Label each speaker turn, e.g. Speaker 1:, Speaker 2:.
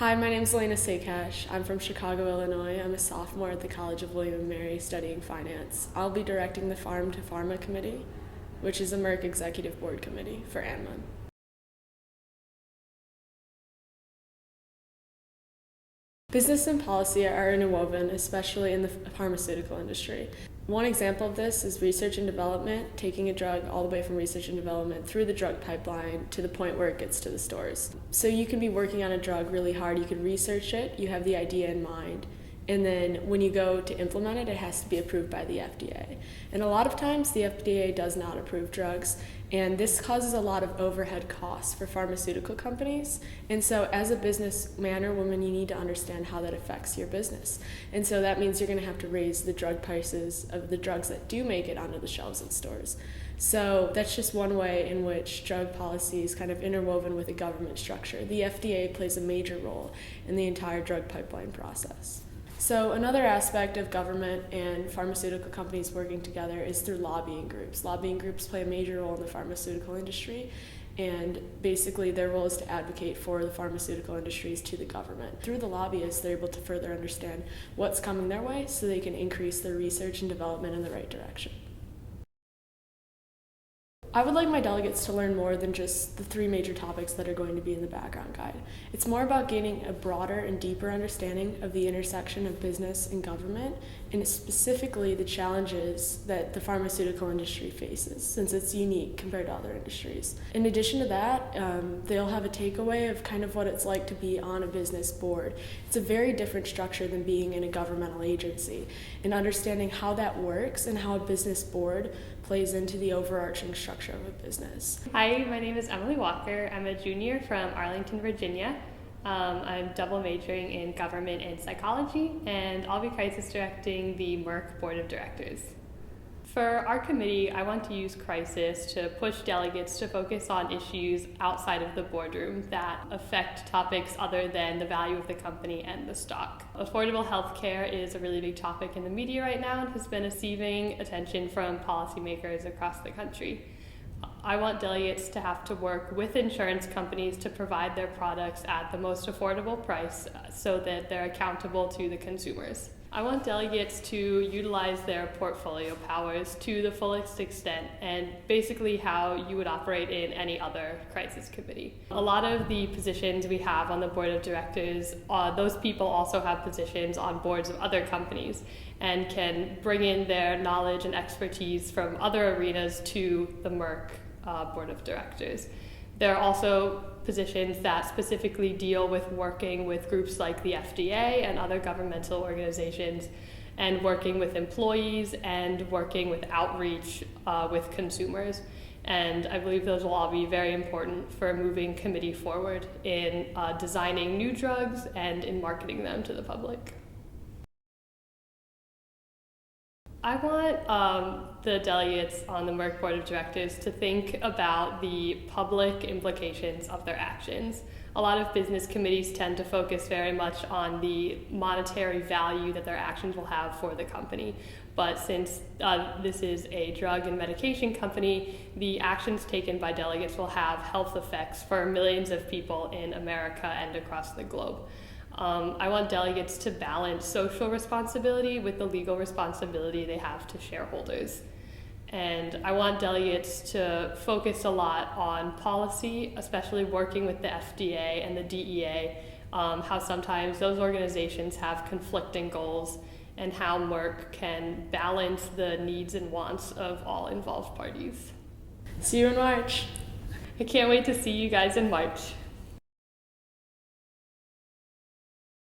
Speaker 1: Hi, my name is Elena Sakach. I'm from Chicago, Illinois. I'm a sophomore at the College of William and Mary studying finance. I'll be directing the Farm to Pharma Committee, which is a Merck Executive Board Committee for ANMA. Business and policy are interwoven, especially in the pharmaceutical industry. One example of this is research and development, taking a drug all the way from research and development through the drug pipeline to the point where it gets to the stores. So you can be working on a drug really hard, you can research it, you have the idea in mind, and then when you go to implement it, it has to be approved by the FDA. And a lot of times the FDA does not approve drugs, and this causes a lot of overhead costs for pharmaceutical companies. And so as a businessman or woman, you need to understand how that affects your business. And so that means you're going to have to raise the drug prices of the drugs that do make it onto the shelves in stores. So that's just one way in which drug policy is kind of interwoven with a government structure. The FDA plays a major role in the entire drug pipeline process. So another aspect of government and pharmaceutical companies working together is through lobbying groups. Lobbying groups play a major role in the pharmaceutical industry, and basically their role is to advocate for the pharmaceutical industries to the government. Through the lobbyists, they're able to further understand what's coming their way so they can increase their research and development in the right direction. I would like my delegates to learn more than just the three major topics that are going to be in the background guide. It's more about gaining a broader and deeper understanding of the intersection of business and government, and specifically the challenges that the pharmaceutical industry faces, since it's unique compared to other industries. In addition to that, they'll have a takeaway of kind of what it's like to be on a business board. It's a very different structure than being in a governmental agency, and understanding how that works and how a business board plays into the overarching structure of a business.
Speaker 2: Hi, my name is Emily Walker. I'm a junior from Arlington, Virginia. I'm double majoring in government and psychology, and I'll be crisis directing the Merck Board of Directors. For our committee, I want to use crisis to push delegates to focus on issues outside of the boardroom that affect topics other than the value of the company and the stock. Affordable health care is a really big topic in the media right now and has been receiving attention from policymakers across the country. I want delegates to have to work with insurance companies to provide their products at the most affordable price so that they're accountable to the consumers. I want delegates to utilize their portfolio powers to the fullest extent, and basically how you would operate in any other crisis committee. A lot of the positions we have on the board of directors, those people also have positions on boards of other companies and can bring in their knowledge and expertise from other arenas to the Merck board of directors. There are also positions that specifically deal with working with groups like the FDA and other governmental organizations, and working with employees and working with outreach with consumers. And I believe those will all be very important for moving committee forward in designing new drugs and in marketing them to the public. I want the delegates on the Merck Board of Directors to think about the public implications of their actions. A lot of business committees tend to focus very much on the monetary value that their actions will have for the company. But since this is a drug and medication company, the actions taken by delegates will have health effects for millions of people in America and across the globe. I want delegates to balance social responsibility with the legal responsibility they have to shareholders. And I want delegates to focus a lot on policy, especially working with the FDA and the DEA, how sometimes those organizations have conflicting goals, and how Merck can balance the needs and wants of all involved parties.
Speaker 1: See you in March.
Speaker 2: I can't wait to see you guys in March.